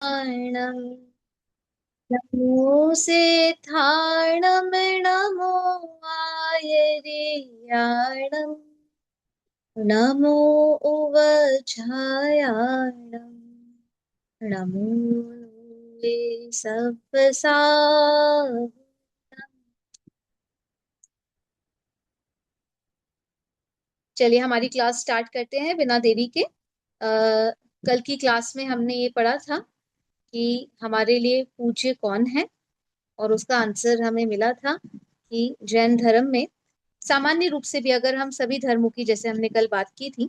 णं नमो सेथाणं नमो आयर्याणं नमो उवझायाणं नमो वे सप्पसा। चलिए हमारी class start करते हैं बिना देरी के। कल की क्लास में हमने ये पढ़ा था कि हमारे लिए पूज्य कौन है, और उसका आंसर हमें मिला था कि जैन धर्म में सामान्य रूप से भी अगर हम सभी धर्मों की जैसे हमने कल बात की थी,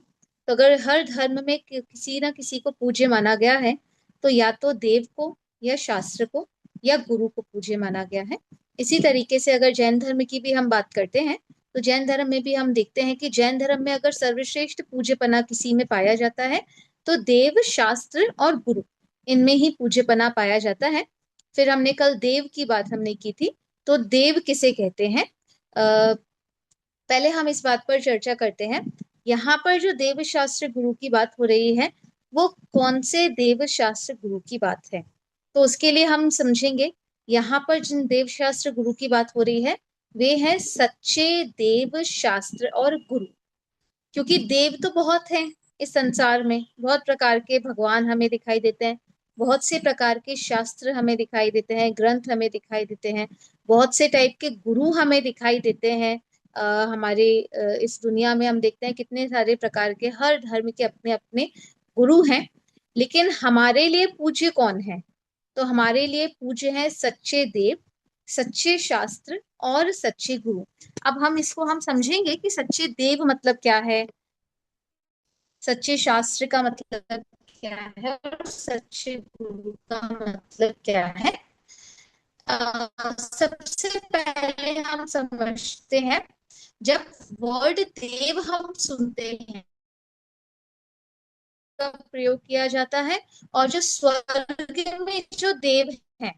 तो अगर हर धर्म में किसी ना किसी को पूज्य माना गया है, तो या तो देव को या शास्त्र को या गुरु को पूज्य माना गया है। इसी तरीके से अगर जैन धर्म की भी हम बात करते हैं, तो जैन धर्म में भी हम देखते हैं कि जैन धर्म में अगर सर्वश्रेष्ठ पूज्यपना किसी में पाया जाता है, तो देव, शास्त्र और गुरु, इनमें ही पूज्यपना पाया जाता है। फिर हमने कल देव की बात हमने की थी, तो देव किसे कहते हैं? पहले हम इस बात पर चर्चा करते हैं। यहाँ पर जो देव शास्त्र गुरु की बात हो रही है, वो कौन से देव शास्त्र गुरु की बात है? तो उसके लिए हम समझेंगे, यहाँ पर जिन देव शास्त्र गुरु की बात हो रही है, वे हैं सच्चे देव शास्त्र और गुरु। क्योंकि देव तो बहुत हैं इस संसार में, बहुत प्रकार के भगवान हमें दिखाई देते हैं, बहुत से प्रकार के शास्त्र हमें दिखाई देते हैं, ग्रंथ हमें दिखाई देते हैं, बहुत से टाइप के गुरु हमें दिखाई देते हैं। हमारे इस दुनिया में हम देखते हैं कितने सारे प्रकार के, हर धर्म के अपने अपने गुरु हैं। लेकिन हमारे लिए पूज्य कौन है? तो हमारे लिए पूज्य है सच्चे देव, सच्चे शास्त्र और सच्चे गुरु। अब हम इसको हम समझेंगे कि सच्चे देव मतलब क्या है, सच्चे शास्त्र का मतलब क्या है, और सच्चे गुरु का मतलब क्या है। सबसे पहले हम समझते हैं, जब वर्ड देव हम सुनते हैं का प्रयोग किया जाता है, और जो स्वर्ग में जो देव हैं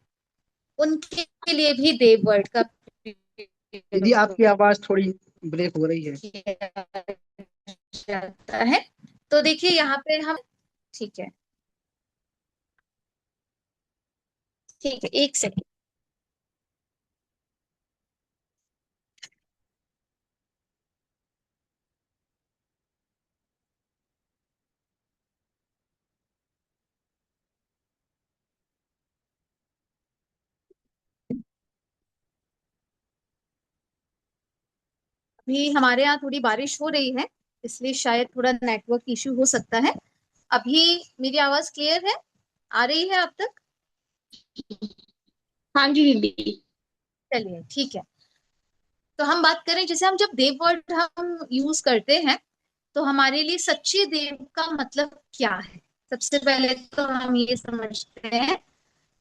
उनके लिए भी देव वर्ड का दीदी प्रयोग आपकी आवाज थोड़ी ब्रेक हो रही है। किया जाता है। तो देखिए यहाँ पे हम, ठीक है, ठीक है, एक सेकंड। अभी हमारे यहाँ थोड़ी बारिश हो रही है, इसलिए शायद थोड़ा नेटवर्क इशू हो सकता है। अभी मेरी आवाज क्लियर है, आ रही है अब तक? हाँ जी दीदी। चलिए ठीक है। तो हम बात करें, जैसे हम जब देव वर्ड हम यूज करते हैं, तो हमारे लिए सच्चे देव का मतलब क्या है? सबसे पहले तो हम ये समझते हैं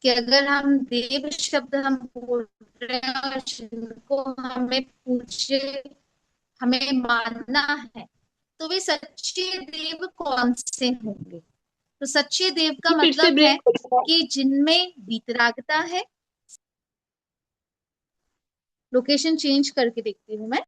कि अगर हम देव शब्द हम बोल रहे हैं और जिनको हमें पूज्य, हमें मानना है, तो वे सच्चे देव कौन से होंगे? तो सच्चे देव का ये फिर से मतलब है ब्रेक हो रहा है। कि जिनमें वितरागता है। लोकेशन चेंज करके देखती हूँ मैं।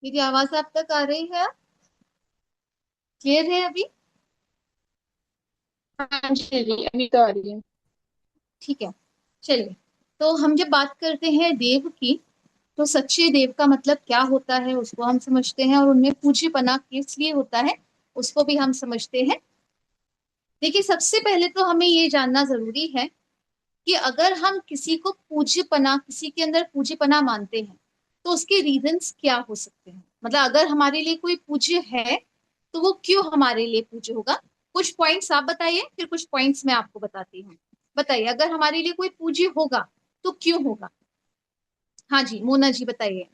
मेरी आवाज आप तक आ रही है? क्लियर है अभी? हाँ जी जी, अभी तो आ रही है। ठीक है। चलिए, तो हम जब बात करते हैं देव की, तो सच्चे देव का मतलब क्या होता है उसको हम समझते हैं, और उनमें पूज्यपना किस लिए होता है उसको भी हम समझते हैं। देखिए, सबसे पहले तो हमें ये जानना जरूरी है कि अगर हम किसी को पूज्यपना, किसी के अंदर पूज्यपना मानते हैं, तो उसके रीजंस क्या हो सकते हैं। मतलब अगर हमारे लिए कोई पूज्य है, तो वो क्यों हमारे लिए पूज्य होगा। कुछ पॉइंट्स आप बताइए, फिर कुछ पॉइंट्स मैं आपको बताती हूँ। बताइए, अगर हमारे लिए कोई पूज्य होगा तो क्यों होगा। हाँ जी, मोना जी बताइए।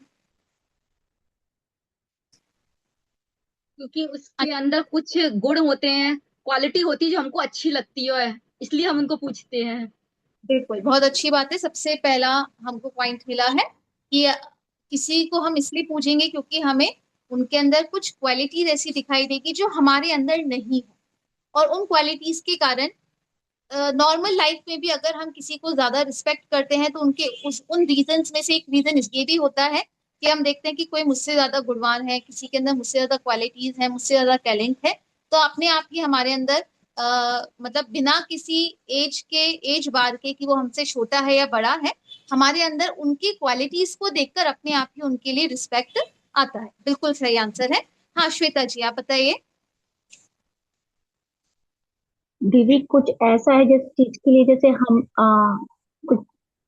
क्योंकि उसके अंदर कुछ गुण होते हैं, क्वालिटी होती है जो हमको अच्छी लगती है, इसलिए हम उनको पूछते हैं। बिल्कुल, बहुत अच्छी बात है। सबसे पहला हमको पॉइंट मिला है कि किसी को हम इसलिए पूछेंगे क्योंकि हमें उनके अंदर कुछ क्वालिटीज ऐसी दिखाई देगी जो हमारे अंदर नहीं है। और उन क्वालिटीज के कारण नॉर्मल लाइफ में भी अगर हम किसी को ज्यादा रिस्पेक्ट करते हैं, तो उनके उन रीजंस में से एक रीजन ये भी होता है कि हम देखते हैं कि कोई मुझसे ज्यादा गुणवान है, किसी के अंदर मुझसे ज्यादा क्वालिटीज है, मुझसे ज्यादा टैलेंट है, तो अपने आप ही हमारे अंदर मतलब बिना किसी एज बार के कि वो हमसे छोटा है या बड़ा है, हमारे अंदर उनकी क्वालिटीज को देखकर अपने आप ही उनके लिए रिस्पेक्ट आता है। बिल्कुल सही आंसर है। हाँ श्वेता जी, आप बताइए। दीदी कुछ ऐसा है जिस चीज के लिए जैसे हम कुछ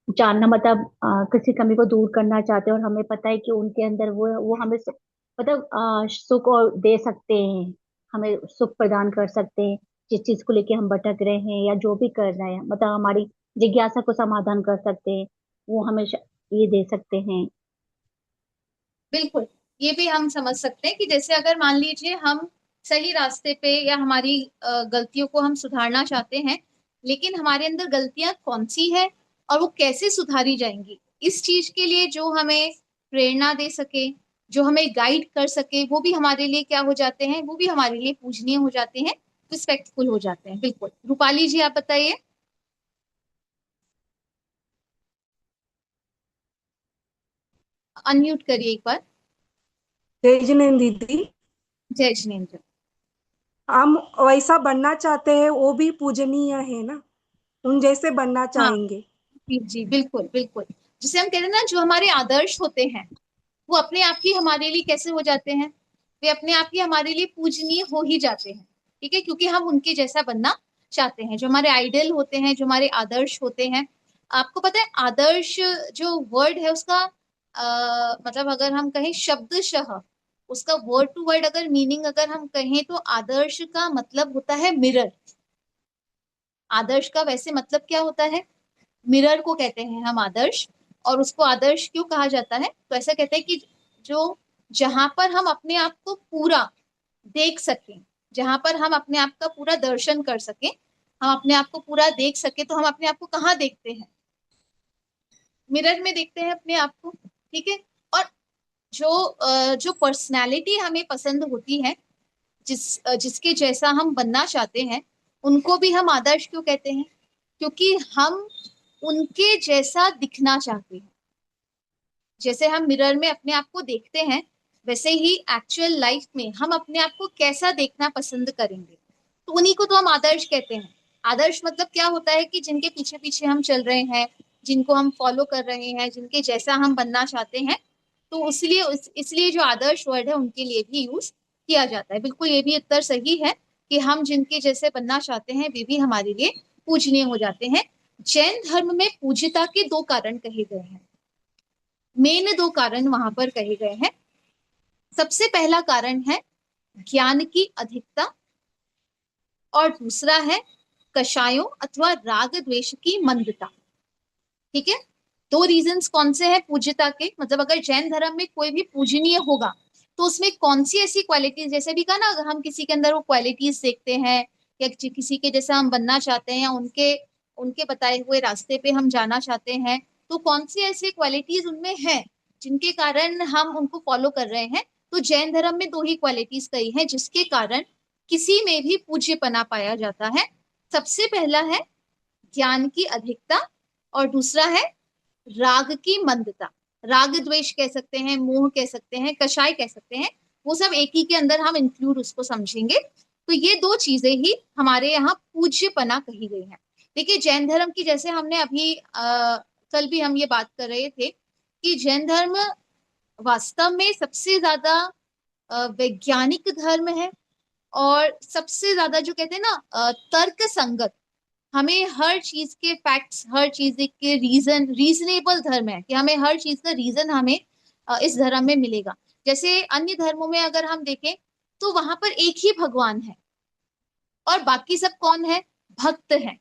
जानना मतलब किसी कमी को दूर करना चाहते हैं और हमें पता है कि उनके अंदर वो हमें मतलब सुख और दे सकते हैं, हमें सुख प्रदान कर सकते हैं। जिस चीज को लेके हम भटक रहे हैं या जो भी कर रहे हैं, मतलब हमारी जिज्ञासा को समाधान कर सकते हैं, वो हमें ये दे सकते हैं। बिल्कुल, ये भी हम समझ सकते हैं कि जैसे अगर मान लीजिए हम सही रास्ते पे, या हमारी गलतियों को हम सुधारना चाहते हैं, लेकिन हमारे अंदर गलतियां कौन सी है और वो कैसे सुधारी जाएंगी, इस चीज के लिए जो हमें प्रेरणा दे सके, जो हमें गाइड कर सके, वो भी हमारे लिए क्या हो जाते हैं, वो भी हमारे लिए पूजनीय हो जाते हैं, रिस्पेक्टफुल हो जाते हैं। बिल्कुल, रूपाली जी आप बताइए। अनम्यूट करिए एक बार। जय जिनेन्द्र दीदी। जय जिनेन्द्र। हम वैसा बनना चाहते हैं, वो भी पूजनीय है ना, उन जैसे बनना हाँ चाहेंगे। जी जी, बिल्कुल बिल्कुल। जिसे हम कहते हैं ना, जो हमारे आदर्श होते हैं, वो अपने आप ही हमारे लिए कैसे हो जाते हैं, वे अपने आप ही हमारे लिए पूजनीय हो ही जाते हैं। ठीक है, क्योंकि हम उनके जैसा बनना चाहते हैं। जो हमारे आइडल होते हैं, जो हमारे आदर्श होते हैं, आपको पता है आदर्श जो वर्ड है उसका मतलब अगर हम कहें शब्दशः, उसका वर्ड टू वर्ड अगर मीनिंग अगर हम कहें, तो आदर्श का मतलब होता है मिरर। आदर्श का वैसे मतलब क्या होता है, मिरर को कहते हैं हम आदर्श। और उसको आदर्श क्यों कहा जाता है, तो ऐसा कहते हैं कि जो, जहां पर हम अपने आप को पूरा देख सकें, जहां पर हम अपने आप का पूरा दर्शन कर सकें, हम अपने आप को पूरा देख सके, तो हम अपने आप को कहाँ देखते हैं, मिरर में देखते हैं अपने आप को। ठीक है। और जो पर्सनैलिटी हमें पसंद होती है, जिसके जैसा हम बनना चाहते हैं, उनको भी हम आदर्श क्यों कहते हैं, क्योंकि हम उनके जैसा दिखना चाहते हैं। जैसे हम मिरर में अपने आप को देखते हैं, वैसे ही एक्चुअल लाइफ में हम अपने आप को कैसा देखना पसंद करेंगे, तो उन्हीं को तो हम आदर्श कहते हैं। आदर्श मतलब क्या होता है कि जिनके पीछे पीछे हम चल रहे हैं, जिनको हम फॉलो कर रहे हैं, जिनके जैसा हम बनना चाहते हैं, तो इसलिए इसलिए जो आदर्श वर्ड है उनके लिए भी यूज किया जाता है। बिल्कुल, ये भी उत्तर सही है कि हम जिनके जैसे बनना चाहते हैं, वे भी हमारे लिए पूजनीय हो जाते हैं। जैन धर्म में पूज्यता के दो कारण कहे गए हैं, मेन दो कारण वहां पर कहे गए हैं। सबसे पहला कारण है ज्ञान की अधिकता, और दूसरा है कषायों अथवा राग द्वेष की मंदता। ठीक है। दो रीजंस कौन से हैं पूज्यता के, मतलब अगर जैन धर्म में कोई भी पूजनीय होगा, तो उसमें कौन सी ऐसी क्वालिटीज, जैसे भी कहा ना, अगर हम किसी के अंदर वो क्वालिटीज देखते हैं, या किसी के जैसा हम बनना चाहते हैं, या उनके उनके बताए हुए रास्ते पे हम जाना चाहते हैं, तो कौन सी ऐसी क्वालिटीज उनमें हैं जिनके कारण हम उनको फॉलो कर रहे हैं। तो जैन धर्म में दो ही क्वालिटीज कही हैं जिसके कारण किसी में भी पूज्यपना पाया जाता है। सबसे पहला है ज्ञान की अधिकता, और दूसरा है राग की मंदता। राग द्वेष कह सकते हैं, मोह कह सकते हैं, कषाय कह सकते हैं, वो सब एक ही के अंदर हम इंक्लूड उसको समझेंगे। तो ये दो चीजें ही हमारे यहाँ पूज्यपना कही गई है। देखिए जैन धर्म की, जैसे हमने अभी कल भी हम ये बात कर रहे थे कि जैन धर्म वास्तव में सबसे ज्यादा वैज्ञानिक धर्म है, और सबसे ज्यादा जो कहते हैं ना तर्क संगत, हमें हर चीज के फैक्ट्स, हर चीज के रीजनेबल धर्म है कि हमें हर चीज का रीजन हमें इस धर्म में मिलेगा। जैसे अन्य धर्मों में अगर हम देखें तो वहां पर एक ही भगवान है और बाकी सब कौन है, भक्त हैं।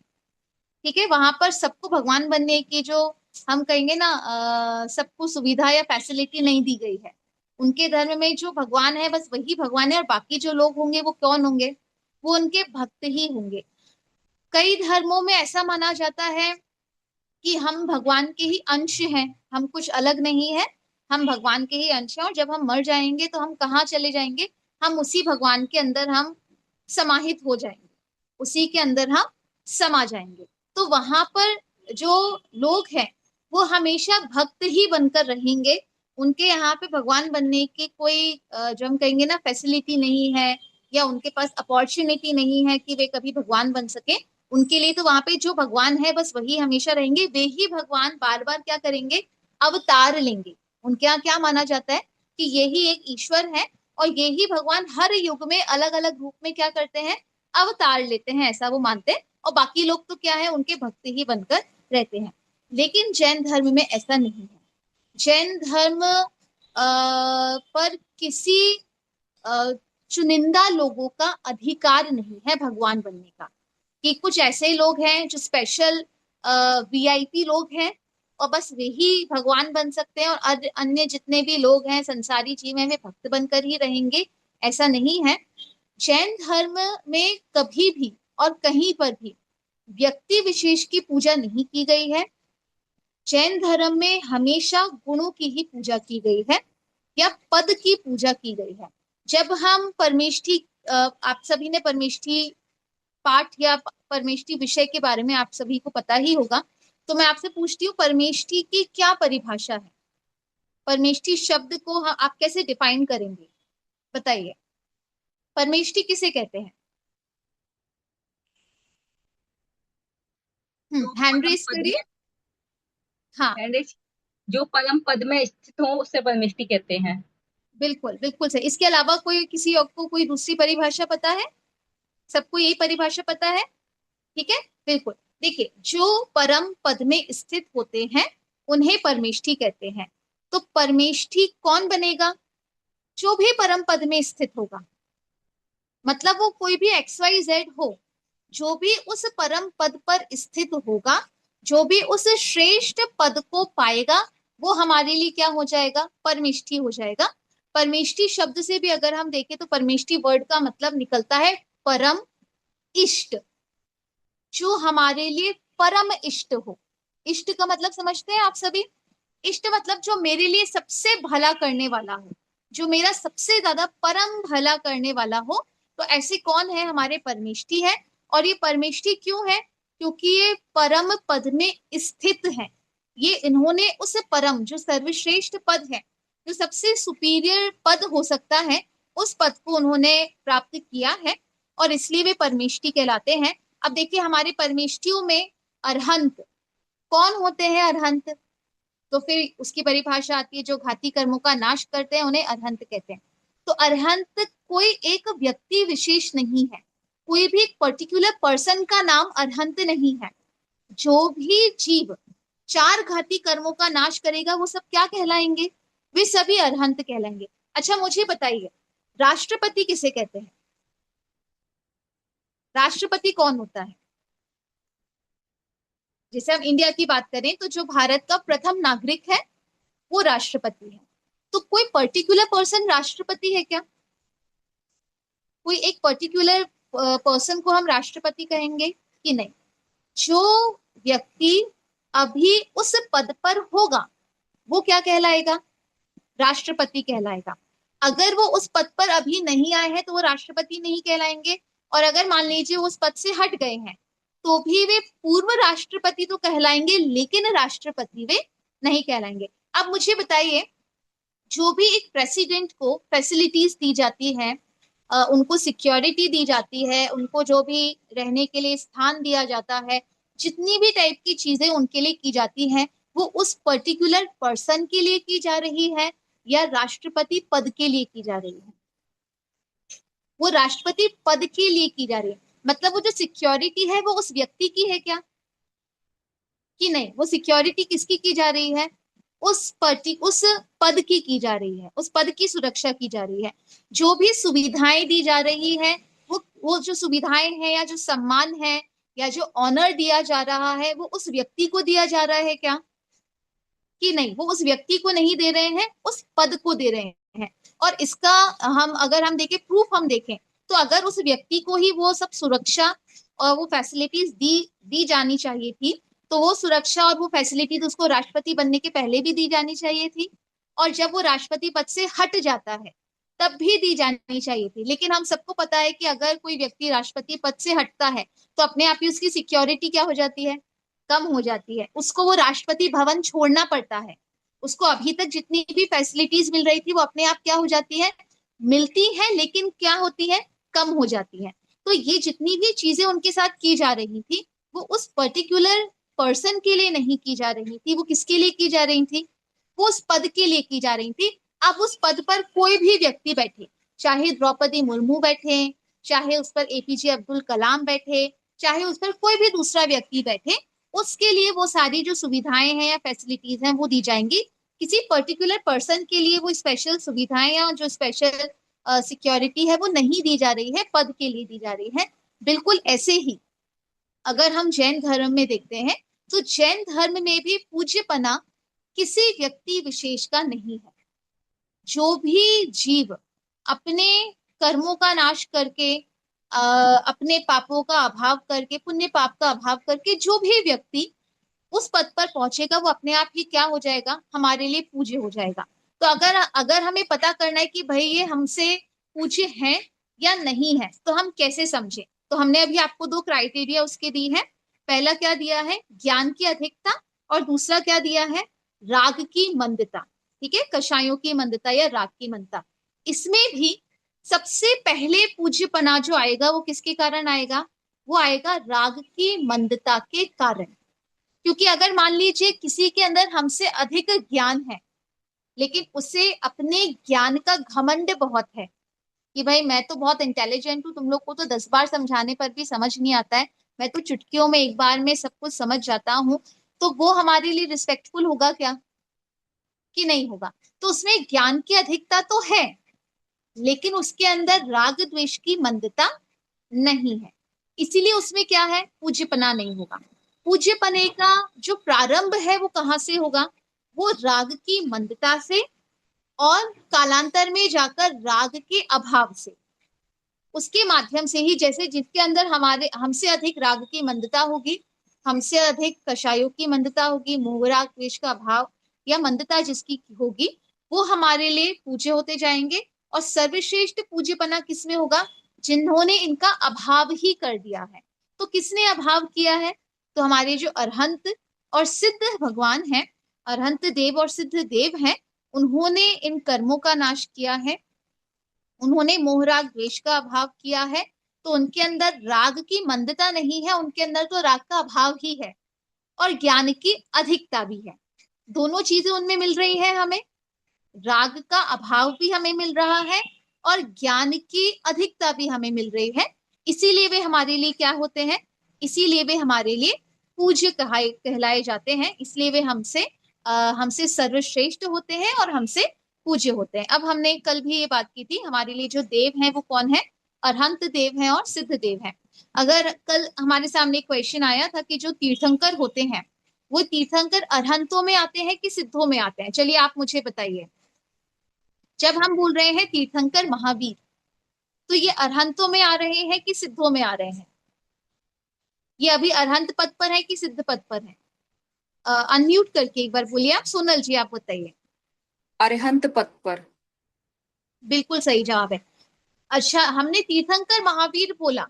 ठीक है, वहां पर सबको भगवान बनने की जो हम कहेंगे ना सबको सुविधा या फैसिलिटी नहीं दी गई है। उनके धर्म में जो भगवान है बस वही भगवान है, और बाकी जो लोग होंगे वो कौन होंगे, वो उनके भक्त ही होंगे। कई धर्मों में ऐसा माना जाता है कि हम भगवान के ही अंश हैं, हम कुछ अलग नहीं है, हम भगवान के ही अंश हैं, और जब हम मर जाएंगे तो हम कहाँ चले जाएंगे, हम उसी भगवान के अंदर हम समाहित हो जाएंगे, उसी के अंदर हम समा जाएंगे। तो वहां पर जो लोग हैं वो हमेशा भक्त ही बनकर रहेंगे। उनके यहाँ पे भगवान बनने की कोई जो हम कहेंगे ना फैसिलिटी नहीं है, या उनके पास अपॉर्चुनिटी नहीं है कि वे कभी भगवान बन सके। उनके लिए तो वहां पे जो भगवान है बस वही हमेशा रहेंगे, वे ही भगवान बार बार क्या करेंगे, अवतार लेंगे। उनके यहाँ क्या माना जाता है कि यही एक ईश्वर है, और यही भगवान हर युग में अलग अलग रूप में क्या करते हैं, अवतार लेते हैं, ऐसा वो मानते हैं। और बाकी लोग तो क्या है, उनके भक्त ही बनकर रहते हैं। लेकिन जैन धर्म में ऐसा नहीं है। जैन धर्म पर किसी अ, चुनिंदा लोगों का अधिकार नहीं है भगवान बनने का, कि कुछ ऐसे लोग हैं जो स्पेशल वीआईपी लोग हैं और बस वही भगवान बन सकते हैं, और अन्य जितने भी लोग हैं संसारी जीव हैं वे भक्त बनकर ही रहेंगे, ऐसा नहीं है। जैन धर्म में कभी भी और कहीं पर भी व्यक्ति विशेष की पूजा नहीं की गई है। जैन धर्म में हमेशा गुणों की ही पूजा की गई है, या पद की पूजा की गई है। जब हम परमेष्ठी आप सभी ने परमेष्ठी पाठ या परमेष्ठी विषय के बारे में आप सभी को पता ही होगा, तो मैं आपसे पूछती हूँ परमेष्ठी की क्या परिभाषा है, परमेष्ठी शब्द को आप कैसे डिफाइन करेंगे, बताइए। परमेष्ठी किसे कहते हैं? जो हैंड परम रेस पद करिए। में हाँ, जो परम पद में स्थित हो उसे परमेष्ठी कहते हैं। बिल्कुल बिल्कुल सही। इसके अलावा कोई किसी और को कोई दूसरी परिभाषा पता है? सबको यही परिभाषा पता है? ठीक है, बिल्कुल। देखिए जो परम पद में स्थित होते हैं उन्हें परमेष्ठी कहते हैं। तो परमेष्ठी कौन बनेगा? जो भी परम पद में स्थित होगा, मतलब वो कोई भी एक्स वाई जेड हो, जो भी उस परम पद पर स्थित होगा, जो भी उस श्रेष्ठ पद को पाएगा, वो हमारे लिए क्या हो जाएगा, परमेष्ठी हो जाएगा। परमेष्ठी शब्द से भी अगर हम देखें तो परमेष्ठी वर्ड का मतलब निकलता है परम इष्ट, जो हमारे लिए परम इष्ट हो। इष्ट का मतलब समझते हैं आप सभी? इष्ट मतलब जो मेरे लिए सबसे भला करने वाला हो, जो मेरा सबसे ज्यादा परम भला करने वाला हो। तो ऐसे कौन है, हमारे परमेष्ठी है। और ये परमेष्ठी क्यों है? क्योंकि ये परम पद में स्थित है। ये इन्होंने उस परम जो सर्वश्रेष्ठ पद है, जो सबसे सुपीरियर पद हो सकता है, उस पद को उन्होंने प्राप्त किया है, और इसलिए वे परमेष्ठी कहलाते हैं। अब देखिए हमारे परमेष्ठियों में अरहंत कौन होते हैं? अरहंत, तो फिर उसकी परिभाषा आती है जो घाती कर्मों का नाश करते हैं उन्हें अरहंत कहते हैं। तो अरहंत कोई एक व्यक्ति विशेष नहीं है, कोई भी एक पर्टिकुलर पर्सन का नाम अरहंत नहीं है। जो भी जीव चार घाती कर्मों का नाश करेगा वो सब क्या कहलाएंगे? वे सभी अरहंत कहलाएंगे। अच्छा मुझे बताइए, राष्ट्रपति किसे कहते हैं? राष्ट्रपति कौन होता है? जैसे हम इंडिया की बात करें तो जो भारत का प्रथम नागरिक है वो राष्ट्रपति है। तो कोई पर्टिकुलर पर्सन राष्ट्रपति है क्या? कोई एक पर्टिकुलर पर्सन को हम राष्ट्रपति कहेंगे कि नहीं? जो व्यक्ति अभी उस पद पर होगा वो क्या कहलाएगा? राष्ट्रपति कहलाएगा। अगर वो उस पद पर अभी नहीं आए हैं तो वो राष्ट्रपति नहीं कहलाएंगे, और अगर मान लीजिए उस पद से हट गए हैं तो भी वे पूर्व राष्ट्रपति तो कहलाएंगे, लेकिन राष्ट्रपति वे नहीं कहलाएंगे। अब मुझे बताइए, जो भी एक प्रेसिडेंट को फैसिलिटीज दी जाती है, उनको सिक्योरिटी दी जाती है, उनको जो भी रहने के लिए स्थान दिया जाता है, जितनी भी टाइप की चीजें उनके लिए की जाती हैं, वो उस पर्टिकुलर पर्सन के लिए की जा रही है या राष्ट्रपति पद के लिए की जा रही है? वो राष्ट्रपति पद के लिए की जा रही है, मतलब वो जो सिक्योरिटी है वो उस व्यक्ति की है क्या, कि नहीं? वो सिक्योरिटी किसकी की जा रही है? उस पद की जा रही है, उस पद की सुरक्षा की जा रही है। जो भी सुविधाएं दी जा रही है, वो जो सुविधाएं हैं या जो सम्मान है या जो ऑनर दिया जा रहा है, वो उस व्यक्ति को दिया जा रहा है क्या, कि नहीं? वो उस व्यक्ति को नहीं दे रहे हैं, उस पद को दे रहे हैं। और इसका अगर हम देखें, प्रूफ हम देखें, तो अगर उस व्यक्ति को ही वो सब सुरक्षा और वो फैसिलिटीज दी जानी चाहिए थी, तो वो सुरक्षा और वो फैसिलिटीज उसको राष्ट्रपति बनने के पहले भी दी जानी चाहिए थी, और जब वो राष्ट्रपति पद से हट जाता है तब भी दी जानी चाहिए थी। लेकिन हम सबको पता है कि अगर कोई व्यक्ति राष्ट्रपति पद से हटता है तो अपने आप ही उसकी सिक्योरिटी क्या हो जाती है? कम हो जाती है। उसको वो राष्ट्रपति भवन छोड़ना पड़ता है। उसको अभी तक जितनी भी फैसिलिटीज मिल रही थी वो अपने आप क्या हो जाती है? मिलती है, लेकिन क्या होती है? कम हो जाती है। तो ये जितनी भी चीजें उनके साथ की जा रही थी, वो उस पर्टिकुलर पर्सन के लिए नहीं की जा रही थी, वो किसके लिए की जा रही थी? वो उस पद के लिए की जा रही थी। अब उस पद पर कोई भी व्यक्ति बैठे, चाहे द्रौपदी मुर्मू बैठे, चाहे उस पर एपीजे अब्दुल कलाम बैठे, चाहे उस पर कोई भी दूसरा व्यक्ति बैठे, उसके लिए वो सारी जो सुविधाएं हैं या फैसिलिटीज हैं वो दी जाएंगी। किसी पर्टिकुलर पर्सन के लिए वो स्पेशल सुविधाएं या जो स्पेशल सिक्योरिटी है वो नहीं दी जा रही है, पद के लिए दी जा रही है। बिल्कुल ऐसे ही अगर हम जैन धर्म में देखते हैं, तो जैन धर्म में भी पूज्यपना किसी व्यक्ति विशेष का नहीं है। जो भी जीव अपने कर्मों का नाश करके, अपने पापों का अभाव करके, पुण्य पाप का अभाव करके जो भी व्यक्ति उस पद पर पहुंचेगा, वो अपने आप ही क्या हो जाएगा? हमारे लिए पूज्य हो जाएगा। तो अगर अगर हमें पता करना है कि भाई ये हमसे पूज्य है या नहीं है, तो हम कैसे समझे? तो हमने अभी आपको दो क्राइटेरिया उसके दी है। पहला क्या दिया है? ज्ञान की अधिकता, और दूसरा क्या दिया है? राग की मंदता। ठीक है, कषायों की मंदता या राग की मंदता। इसमें भी सबसे पहले पूज्यपना जो आएगा वो किसके कारण आएगा? वो आएगा राग की मंदता के कारण। क्योंकि अगर मान लीजिए किसी के अंदर हमसे अधिक ज्ञान है, लेकिन उसे अपने ज्ञान का घमंड बहुत है कि भाई मैं तो बहुत इंटेलिजेंट हूँ, तुम लोग को तो 10 बार समझाने पर भी समझ नहीं आता है, मैं तो चुटकियों में एक बार में सब कुछ समझ जाता हूँ, तो वो हमारे लिए रिस्पेक्टफुल होगा क्या, कि नहीं होगा? तो उसमें ज्ञान की अधिकता तो है, लेकिन उसके अंदर राग द्वेष की मंदता नहीं है, इसीलिए उसमें क्या है? पूज्यपना नहीं होगा। पूज्यपने का जो प्रारंभ है वो कहाँ से होगा? वो राग की मंदता से, और कालांतर में जाकर राग के अभाव से। उसके माध्यम से ही, जैसे जिसके अंदर हमसे अधिक राग की मंदता होगी, हमसे अधिक कषायों की मंदता होगी, मोहराग द्वेष का अभाव या मंदता जिसकी होगी, वो हमारे लिए पूज्य होते जाएंगे। और सर्वश्रेष्ठ पूज्यपना किसमें होगा? जिन्होंने इनका अभाव ही कर दिया है। तो किसने अभाव किया है? तो हमारे जो अरहंत और सिद्ध भगवान हैं, अरहंत देव और सिद्ध देव हैं, उन्होंने इन कर्मों का नाश किया है, उन्होंने मोहराग द्वेष का अभाव किया है। तो उनके अंदर राग की मंदता नहीं है, उनके अंदर तो राग का अभाव ही है, और ज्ञान की अधिकता भी है। दोनों चीजें उनमें मिल रही है हमें, राग का अभाव भी हमें मिल रहा है और ज्ञान की अधिकता भी हमें मिल रही है। इसीलिए वे हमारे लिए क्या होते हैं? इसीलिए वे हमारे लिए पूज्य कहलाए जाते हैं। इसलिए वे हमसे सर्वश्रेष्ठ होते हैं और हमसे पूज्य होते हैं। अब हमने कल भी ये बात की थी, हमारे लिए जो देव हैं वो कौन है? अरहंत देव हैं और सिद्ध देव हैं। अगर कल हमारे सामने क्वेश्चन आया था कि जो तीर्थंकर होते हैं वो तीर्थंकर अरहंतों में आते हैं कि सिद्धों में आते हैं? चलिए आप मुझे बताइए। जब हम बोल रहे हैं तीर्थंकर महावीर, तो ये अरहंतों में आ रहे हैं कि सिद्धों में आ रहे हैं? ये अभी अरहंत पद पर है कि सिद्ध पद पर है? अनम्यूट करके एक बार बोलिए आप। सोनल जी आप बताइए। अरहंत पद पर। बिल्कुल सही जवाब है। अच्छा, हमने तीर्थंकर महावीर बोला,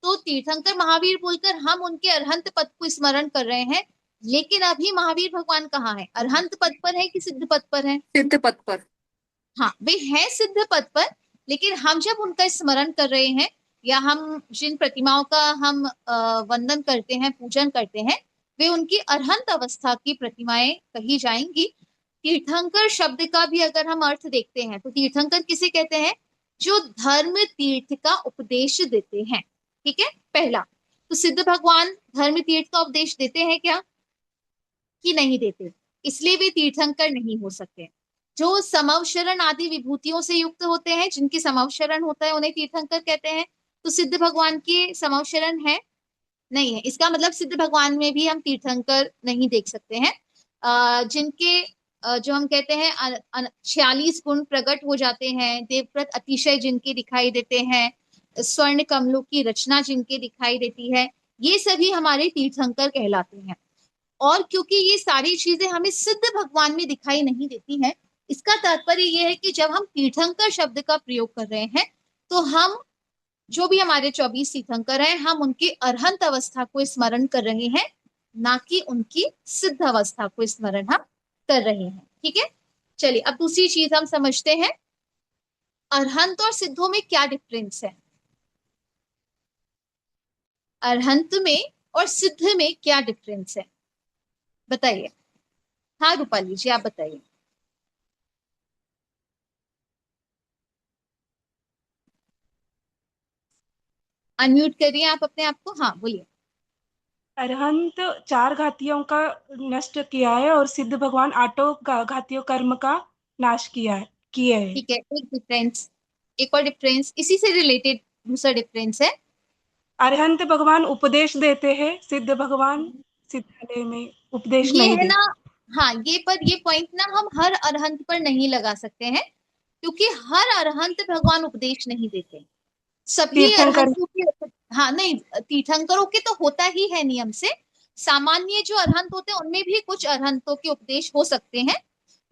तो तीर्थंकर महावीर बोलकर हम उनके अरहंत पद को स्मरण कर रहे हैं, लेकिन अभी महावीर भगवान कहाँ है? अरहंत पद पर है कि सिद्ध पद पर है? सिद्ध पद पर। हाँ, वे हैं सिद्ध पद पर, लेकिन हम जब उनका स्मरण कर रहे हैं या हम जिन प्रतिमाओं का हम वंदन करते हैं, पूजन करते हैं, वे उनकी अरहंत अवस्था की प्रतिमाएं कही जाएंगी। तीर्थंकर शब्द का भी अगर हम अर्थ देखते हैं तो तीर्थंकर किसे कहते हैं? जो धर्म तीर्थ का उपदेश देते हैं। ठीक है, पहला। तो सिद्ध भगवान धर्म तीर्थ का उपदेश देते हैं क्या कि नहीं देते? इसलिए वे तीर्थंकर नहीं हो सकते। जो समवशरण आदि विभूतियों से युक्त होते हैं, जिनकी समवशरण होता है, उन्हें तीर्थंकर कहते हैं। तो सिद्ध भगवान की समवशरण है नहीं है, इसका मतलब सिद्ध भगवान में भी हम तीर्थंकर नहीं देख सकते हैं। जिनके जो हम कहते हैं 46 गुण प्रकट हो जाते हैं, देवव्रत अतिशय जिनके दिखाई देते हैं, स्वर्ण कमलों की रचना जिनके दिखाई देती है, ये सभी हमारे तीर्थंकर कहलाते हैं। और क्योंकि ये सारी चीजें हमें सिद्ध भगवान में दिखाई नहीं देती हैं, इसका तात्पर्य यह है कि जब हम तीर्थंकर शब्द का प्रयोग कर रहे हैं तो हम जो भी हमारे 24 तीर्थंकर हैं, हम उनकी अरहंत अवस्था को स्मरण कर रहे हैं, ना कि उनकी सिद्ध अवस्था को स्मरण हम कर रहे हैं। ठीक है, चलिए अब दूसरी चीज हम समझते हैं, अरहंत और सिद्धों में क्या डिफरेंस है? अरहंत में और सिद्ध में क्या डिफरेंस है, बताइए। हाँ रूपाली जी, आप बताइए। अनम्यूट करिए आप अपने आप को। हाँ बोलिए। अरहंत 4 घातियों का नष्ट किया है और सिद्ध भगवान 8 घातियों कर्म का नाश किए है। ठीक है, एक डिफरेंस, एक और डिफरेंस इसी से रिलेटेड दूसरा डिफरेंस है, अरहंत भगवान उपदेश देते हैं, सिद्ध भगवान सिद्धालय में उपदेश ये नहीं है ना। देते। हाँ, ये पॉइंट ना हम हर अरहंत पर नहीं लगा सकते हैं, क्योंकि हर अरहंत भगवान उपदेश नहीं देते। सभी तीर्थंकर अरहंतों की, हाँ नहीं, तीर्थंकरों के तो होता ही है नियम से। सामान्य जो अरहंत होते हैं उनमें भी कुछ अरहंतों के उपदेश हो सकते हैं,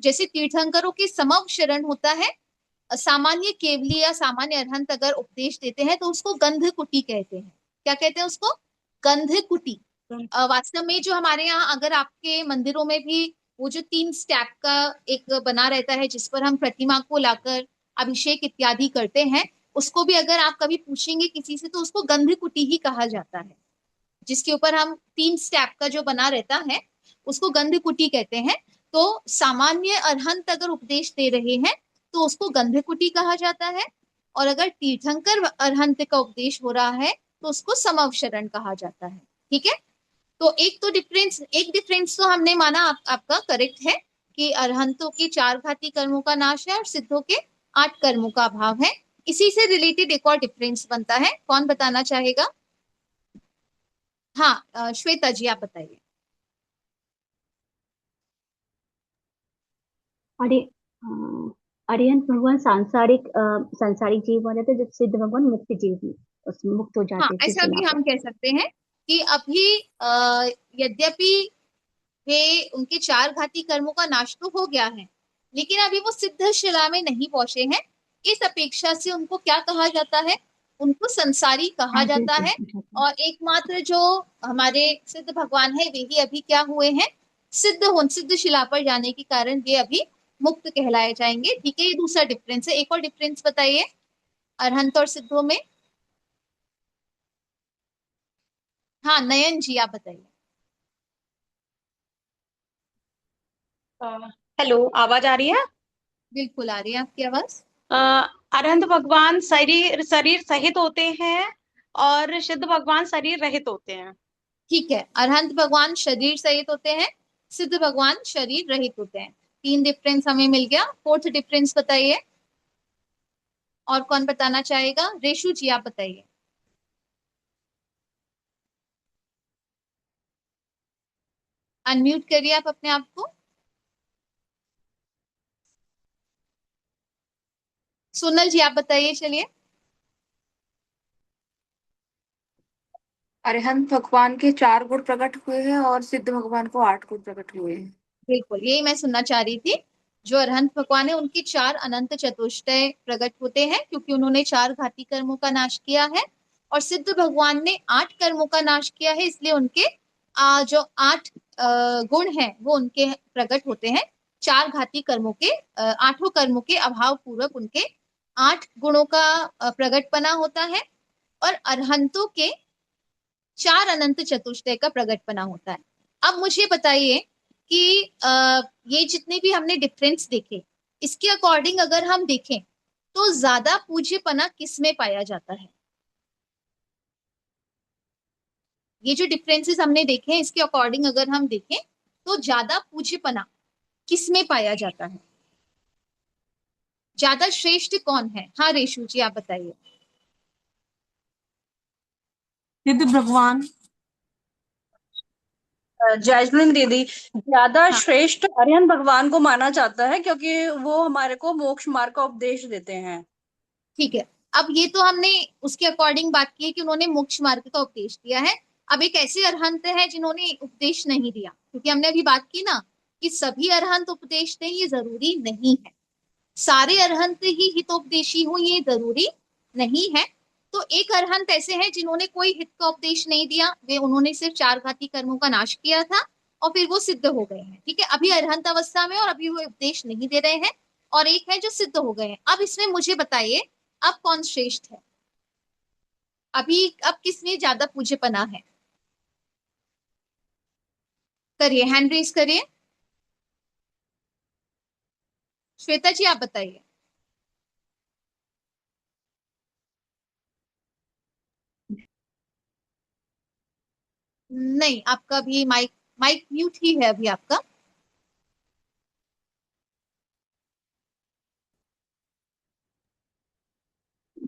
जैसे तीर्थंकरों के समव शरण होता है। सामान्य केवली या सामान्य अरहंत अगर उपदेश देते हैं तो उसको गंध कुटी कहते हैं। क्या कहते हैं उसको? गंध कुटी। वास्तव में जो हमारे यहाँ अगर आपके मंदिरों में भी वो जो 3 स्टेप का एक बना रहता है जिस पर हम प्रतिमा को लाकर अभिषेक इत्यादि करते हैं, उसको भी अगर आप कभी पूछेंगे किसी से तो उसको गंध कुटी ही कहा जाता है। जिसके ऊपर हम 3 स्टेप का जो बना रहता है उसको गंध कुटी कहते हैं। तो सामान्य अरहंत अगर उपदेश दे रहे हैं तो उसको गंध कुटी कहा जाता है, और अगर तीर्थंकर अरहंत का उपदेश हो रहा है तो उसको समवशरण कहा जाता है। ठीक है, तो एक डिफरेंस तो हमने माना आपका करेक्ट है कि अरहंतों के 4 घाती कर्मों का नाश है और सिद्धों के 8 कर्मों का अभाव है। इसी से रिलेटेड एक और डिफरेंस बनता है, कौन बताना चाहेगा? हाँ, श्वेता जी आप बताइए। अरे अरिहंत भगवान सांसारिक जीव बने थे, जब सिद्ध भगवान मुक्त जीव उसमें मुक्त हो हाँ, जाते हैं ऐसा भी शिला पर। हम कह सकते हैं कि अभी यद्यपि वे उनके 4 घाती कर्मों का नाश तो हो गया है, लेकिन अभी वो सिद्ध शिला में नहीं पहुंचे हैं। इस अपेक्षा से उनको क्या कहा जाता है? उनको संसारी कहा हाँ जाता बिल्कुल है। बिल्कुल। और एकमात्र जो हमारे सिद्ध भगवान है वे ही अभी क्या हुए हैं? सिद्ध शिला पर जाने के कारण वे अभी मुक्त कहलाए जाएंगे। ठीक है, ये दूसरा डिफरेंस है। एक और डिफरेंस बताइए अरहंत और सिद्धों में। हाँ नयन जी आप बताइए। हेलो, आवाज आ रही है? बिल्कुल आ रही है आपकी आवाज। अ, अरहंत भगवान शरीर शरीर सहित होते हैं और सिद्ध भगवान शरीर रहित होते हैं। ठीक है, अरहंत भगवान शरीर सहित होते हैं, सिद्ध भगवान शरीर रहित होते हैं। 3 डिफरेंस हमें मिल गया। फोर्थ डिफरेंस बताइए, और कौन बताना चाहेगा? रेशु जी आप बताइए। अनम्यूट करिए आप अपने आप को। सोनल जी आप बताइए, चलिए। अरिहंत भगवान के 4 गुण प्रकट हुए हैं और सिद्ध भगवान को 8 गुण प्रकट हुए हैं। बिल्कुल, यही मैं सुनना चाह रही थी। जो अरहंत भगवान है उनके 4 अनंत चतुष्टय प्रकट होते हैं, क्योंकि उन्होंने 4 घाती कर्मों का नाश किया है। और सिद्ध भगवान ने 8 कर्मों का नाश किया है, इसलिए उनके जो 8 गुण हैं वो उनके प्रकट होते हैं। चार घाती कर्मों के, आठों कर्मों के अभाव पूर्वक उनके 8 गुणों का प्रकटपना होता है। और अरहंतों के 4 अनंत चतुष्टय का प्रकटपना होता है। अब मुझे बताइए कि ये जितने भी हमने डिफरेंस देखे, इसके अकॉर्डिंग अगर हम देखें तो ज्यादा पूज्यपना किस में पाया जाता है? ये जो डिफरेंसेस हमने देखे हैं, इसके अकॉर्डिंग अगर हम देखें तो ज्यादा पूज्यपना किस में पाया जाता है? ज्यादा श्रेष्ठ कौन है? हाँ रेशु जी, आप बताइए। सिद्ध भगवान। जैस्मिन दीदी, ज्यादा हाँ श्रेष्ठ अरिहंत भगवान को माना जाता है क्योंकि वो हमारे को मोक्ष मार्ग का उपदेश देते हैं। ठीक है, अब ये तो हमने उसके अकॉर्डिंग बात की है कि उन्होंने मोक्ष मार्ग का उपदेश दिया है। अब एक ऐसे अरहंत है जिन्होंने उपदेश नहीं दिया, क्योंकि हमने अभी बात की ना कि सभी अरहंत उपदेश दें ये जरूरी नहीं है, सारे अरहंत ही हितोपदेशी हो ये जरूरी नहीं है। तो एक अरहंत ऐसे हैं जिन्होंने कोई हित का उपदेश नहीं दिया, वे उन्होंने सिर्फ 4 घाती कर्मों का नाश किया था और फिर वो सिद्ध हो गए हैं। ठीक है, अभी अरहंत अवस्था में और अभी वो उपदेश नहीं दे रहे हैं। और एक है जो सिद्ध हो गए हैं। अब इसमें मुझे बताइए, अब कौन श्रेष्ठ है? अभी अब किसमें ज्यादा पूज्यपना है? करिए, हैंड रेज करिए। श्वेता जी आप बताइए। नहीं, आपका भी माइक माइक म्यूट ही है अभी आपका।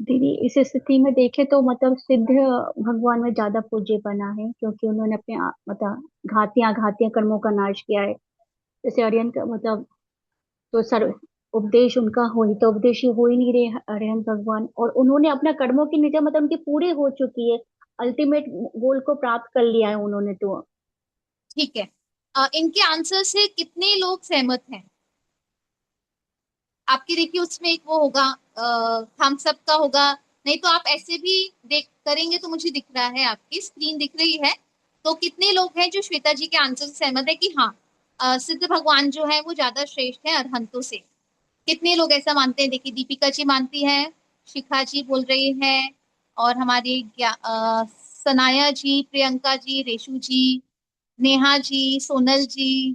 दीदी इस स्थिति में देखे तो मतलब सिद्ध भगवान में ज्यादा पूज्यपना है, क्योंकि उन्होंने अपने मतलब घातियां घातियां कर्मों का नाश किया है। जैसे अरियंत मतलब तो सर्व उपदेश उनका हो ही तो उपदेश हो ही नहीं रहे अरिहंत भगवान, और उन्होंने अपना कर्मों की निजा मतलब उनकी पूरी हो चुकी है, अल्टीमेट गोल को प्राप्त कर लिया है उन्होंने तो। ठीक है, इनके आंसर से कितने लोग सहमत हैं? आपके देखिए उसमें एक वो होगा, हम सब का होगा। नहीं तो आप ऐसे भी देख करेंगे तो मुझे दिख रहा है, आपकी स्क्रीन दिख रही है। तो कितने लोग हैं जो श्वेता जी के आंसर से सहमत है कि हाँ, सिद्ध भगवान जो है वो ज्यादा श्रेष्ठ है अरहंतों से? कितने लोग ऐसा मानते हैं? देखिए, दीपिका जी मानती है, शिखा जी बोल रही है, और हमारी सनाया जी, प्रियंका जी, रेशु जी, नेहा जी, सोनल जी।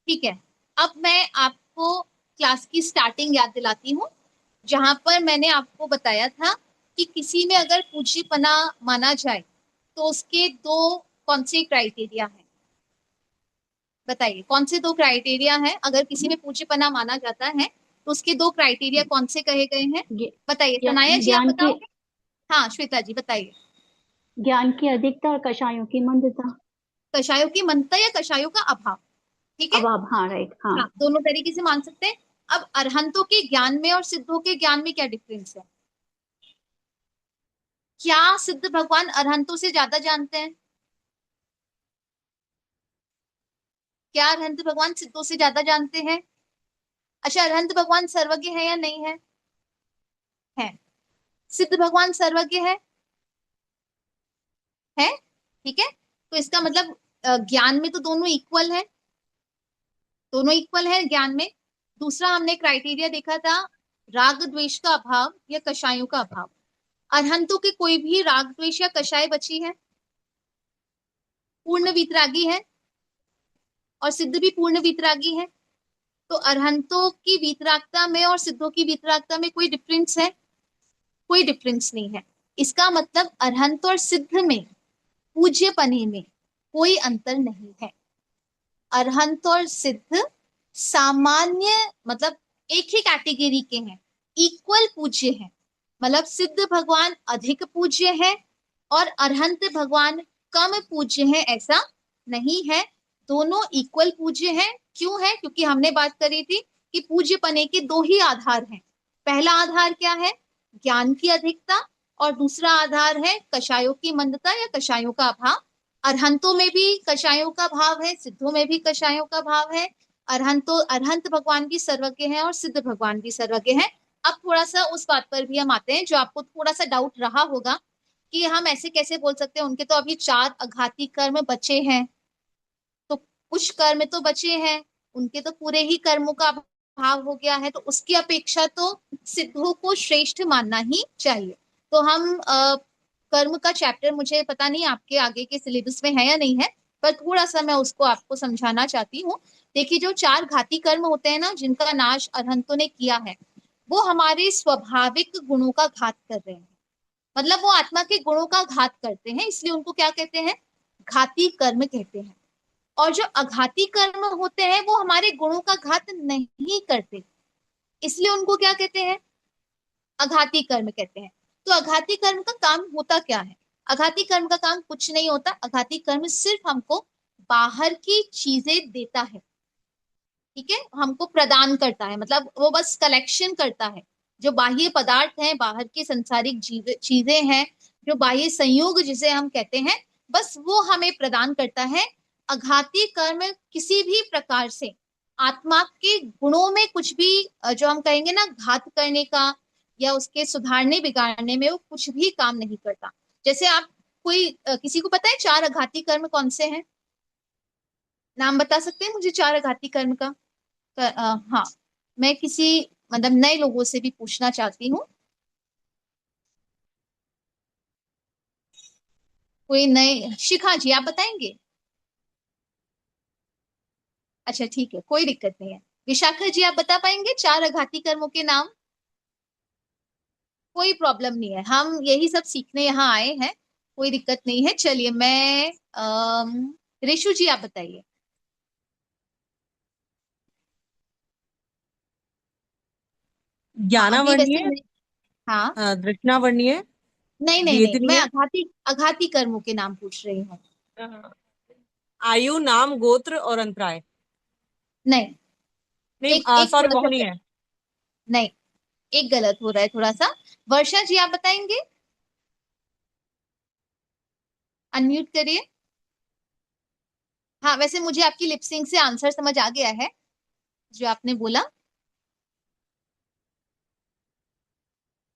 ठीक है, अब मैं आपको क्लास की स्टार्टिंग याद दिलाती हूँ, जहां पर मैंने आपको बताया था कि किसी में अगर पूज्यपना माना जाए तो उसके दो कौन से क्राइटेरिया हैं? बताइए, कौन से दो क्राइटेरिया हैं? अगर किसी में पूज्यपना माना जाता है तो उसके दो क्राइटेरिया कौन से कहे गए हैं? बताइए, सनाया जी आप ज्ञान की बताओगे? हाँ श्वेता जी बताइए। ज्ञान की अधिकता और कषायों की मंदता। कषायों की मंदता या कषायों का अभाव? ठीक है, अब हाँ राइट हाँ। हाँ दोनों तरीके से मान सकते हैं। अब अरहंतों के ज्ञान में और सिद्धों के ज्ञान में क्या डिफरेंस है? क्या सिद्ध भगवान अरहंतों से ज्यादा जानते हैं? क्या अरहंत भगवान सिद्धों से ज्यादा जानते हैं? अच्छा, अरहंत भगवान सर्वज्ञ है या नहीं है? है। सिद्ध भगवान सर्वज्ञ है। ठीक है, तो इसका मतलब ज्ञान में तो दोनों इक्वल है, दोनों इक्वल है ज्ञान में। दूसरा हमने क्राइटेरिया देखा था, राग द्वेष का अभाव या कषायों का अभाव। अरहंतों के कोई भी राग द्वेष या कषाय बची है? पूर्ण वितरागी है, और सिद्ध भी पूर्ण वितरागी है। तो अरहंतों की वीतरागता में और सिद्धों की वीतरागता में कोई डिफरेंस है? कोई डिफरेंस नहीं है। इसका मतलब अरहंत और सिद्ध में पूज्यपने में कोई अंतर नहीं है। अरहंत और सिद्ध सामान्य मतलब एक ही कैटेगरी के हैं, इक्वल पूज्य हैं। मतलब सिद्ध भगवान अधिक पूज्य है और अरहंत भगवान कम पूज्य है, ऐसा नहीं है। दोनों इक्वल पूज्य हैं। क्यों है? क्योंकि हमने बात करी थी कि पूज्य पने के दो ही आधार हैं। पहला आधार क्या है? ज्ञान की अधिकता, और दूसरा आधार है कषायों की मंदता या कषायों का अभाव। अरहंतों में भी कषायों का भाव है, सिद्धों में भी कषायों का भाव है। अरहंत भगवान भी सर्वज्ञ है और सिद्ध भगवान भी सर्वज्ञ है। अब थोड़ा सा उस बात पर भी हम आते हैं जो आपको थोड़ा सा डाउट रहा होगा कि हम ऐसे कैसे बोल सकते हैं, उनके तो अभी 4 आघाती कर्म बचे हैं, तो कुछ कर्म तो बचे हैं, उनके तो पूरे ही कर्मों का अभाव हो गया है, तो उसकी अपेक्षा तो सिद्धों को श्रेष्ठ मानना ही चाहिए। तो हम कर्म का चैप्टर, मुझे पता नहीं आपके आगे के सिलेबस में है या नहीं है, पर थोड़ा सा मैं उसको आपको समझाना चाहती हूँ। देखिए, जो चार घाती कर्म होते हैं ना, जिनका नाश अरहंतों ने किया है, वो हमारे स्वाभाविक गुणों का घात कर रहे हैं। मतलब वो आत्मा के गुणों का घात करते हैं, इसलिए उनको क्या कहते हैं? घाती कर्म कहते हैं। और जो अघाती कर्म होते हैं वो हमारे गुणों का घात नहीं करते, इसलिए उनको क्या कहते हैं? अघाती कर्म कहते हैं। तो अघाती कर्म का काम होता क्या है? अघाती कर्म का काम कुछ नहीं होता। अघाती कर्म सिर्फ हमको बाहर की चीजें देता है, ठीक है, हमको प्रदान करता है, मतलब वो बस कलेक्शन करता है। जो बाह्य पदार्थ हैं, बाहर की संसारिक चीजें हैं, जो बाह्य संयोग जिसे हम कहते हैं, बस वो हमें प्रदान करता है। अघाती कर्म किसी भी प्रकार से आत्मा के गुणों में कुछ भी जो हम कहेंगे ना घात करने का, या उसके सुधारने बिगाड़ने में वो कुछ भी काम नहीं करता। जैसे आप कोई किसी को पता है चार अघाती कर्म कौन से हैं? नाम बता सकते हैं मुझे चार अघाती कर्म का? हाँ, मैं किसी मतलब नए लोगों से भी पूछना चाहती हूँ। कोई नए, शिखा जी आप बताएंगे? अच्छा ठीक है, कोई दिक्कत नहीं है। विशाखा जी आप बता पाएंगे चार आघाती कर्मों के नाम? कोई प्रॉब्लम नहीं है, हम यही सब सीखने यहाँ आए हैं, कोई दिक्कत नहीं है। चलिए, मैं ऋषु जी आप बताइए। हाँ, अभी वैसे ज्ञानावर्णीय, नहीं। हाँ, दृष्णावर्णीय, नहीं नहीं नहीं, मैं वेदनीय, आघाती आघाती कर्मों के नाम पूछ रही हूँ। आयु, नाम, गोत्र और अंतराय। नहीं, नहीं, एक एक सॉरी, थोड़ा सा मोहनी है। नहीं, एक गलत हो रहा है थोड़ा सा। वर्षा जी आप बताएंगे? अनम्यूट करिए। हाँ, वैसे मुझे आपकी लिपसिंग से आंसर समझ आ गया है जो आपने बोला।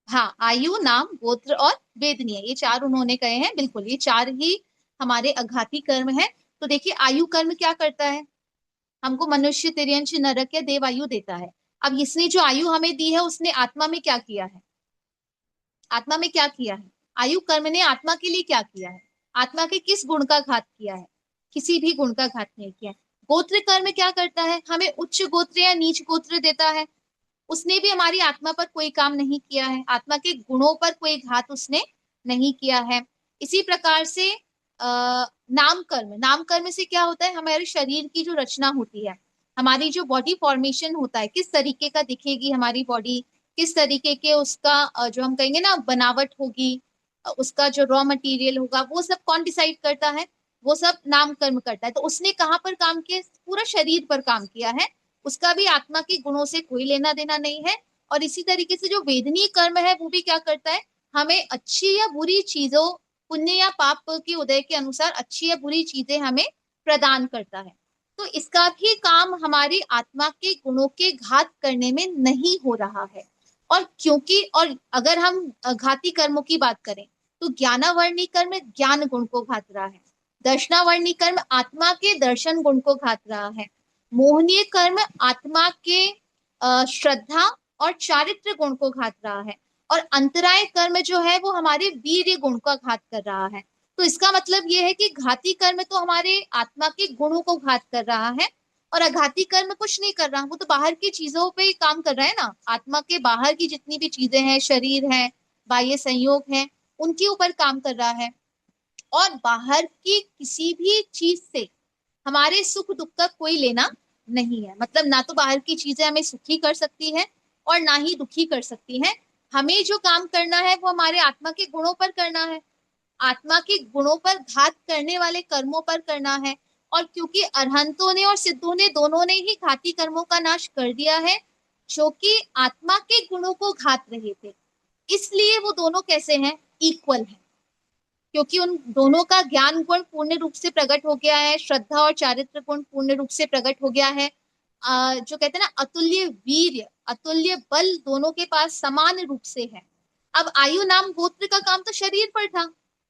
हाँ, आयु, नाम, गोत्र और वेदनीय, ये चार उन्होंने कहे हैं, बिल्कुल ये चार ही हमारे अघाती कर्म है। तो देखिए, आयु कर्म क्या करता है? हमको मनुष्य, तिर्यंश, नरक या देव आयु देता है। अब इसने जो आयु हमें दी है, उसने आत्मा में क्या किया है? आत्मा में क्या किया है? आयु कर्म ने आत्मा के लिए क्या किया है? आत्मा के किस गुण का घात किया है? किसी भी गुण का घात नहीं किया है। गोत्र कर्म क्या करता है? हमें उच्च गोत्र या नीच गोत्र देता है। उसने भी हमारी आत्मा पर कोई काम नहीं किया है, आत्मा के गुणों पर कोई घात उसने नहीं किया है। इसी प्रकार से नाम कर्म, नाम कर्म से क्या होता है? हमारे शरीर की जो रचना होती है, हमारी जो बॉडी फॉर्मेशन होता है, किस तरीके का दिखेगी हमारी बॉडी, किस तरीके के उसका जो हम कहेंगे ना बनावट होगी, उसका जो रॉ मटेरियल होगा, वो सब कौन डिसाइड करता है? वो सब नाम कर्म करता है। तो उसने कहाँ पर काम किया? पूरा शरीर पर काम किया है, उसका भी आत्मा के गुणों से कोई लेना देना नहीं है। और इसी तरीके से जो वेदनीय कर्म है, वो भी क्या करता है? हमें अच्छी या बुरी चीजों, पुण्य या पाप के उदय के अनुसार अच्छी या बुरी चीजें हमें प्रदान करता है। तो इसका भी काम हमारी आत्मा के गुणों के घात करने में नहीं हो रहा है। और क्योंकि, और अगर हम घाती कर्मों की बात करें, तो ज्ञानावर्णी कर्म ज्ञान गुण को घात रहा है, दर्शनावर्णी कर्म आत्मा के दर्शन गुण को घात रहा है, मोहनीय कर्म आत्मा के श्रद्धा और चारित्र गुण को घात रहा है, और अंतराय कर्म जो है वो हमारे वीर्य गुण का घात कर रहा है। तो इसका मतलब ये है कि घाती कर्म तो हमारे आत्मा के गुणों को घात कर रहा है, और अघाती कर्म कुछ नहीं कर रहा, वो तो बाहर की चीजों पे काम कर रहा है ना, आत्मा के बाहर की जितनी भी चीजें हैं, शरीर है, बाह्य संयोग है, उनके ऊपर काम कर रहा है। और बाहर की किसी भी चीज से हमारे सुख दुख का कोई लेना नहीं है। मतलब ना तो बाहर की चीजें हमें सुखी कर सकती है और ना ही दुखी कर सकती हैं। हमें जो काम करना है वो हमारे आत्मा के गुणों पर करना है, आत्मा के गुणों पर घात करने वाले कर्मों पर करना है। और क्योंकि अरहंतों ने और सिद्धों ने दोनों ने ही घाती कर्मों का नाश कर दिया है, जो कि आत्मा के गुणों को घात रहे थे, इसलिए वो दोनों कैसे हैं? इक्वल है। क्योंकि उन दोनों का ज्ञान गुण पूर्ण रूप से प्रकट हो गया है, श्रद्धा और चारित्र गुण पूर्ण रूप से प्रकट हो गया है। जो कहते हैं ना, अतुल्य वीर्य, अतुल्य बल दोनों के पास समान रूप से है। अब आयु, नाम, गोत्र का काम तो शरीर पर था,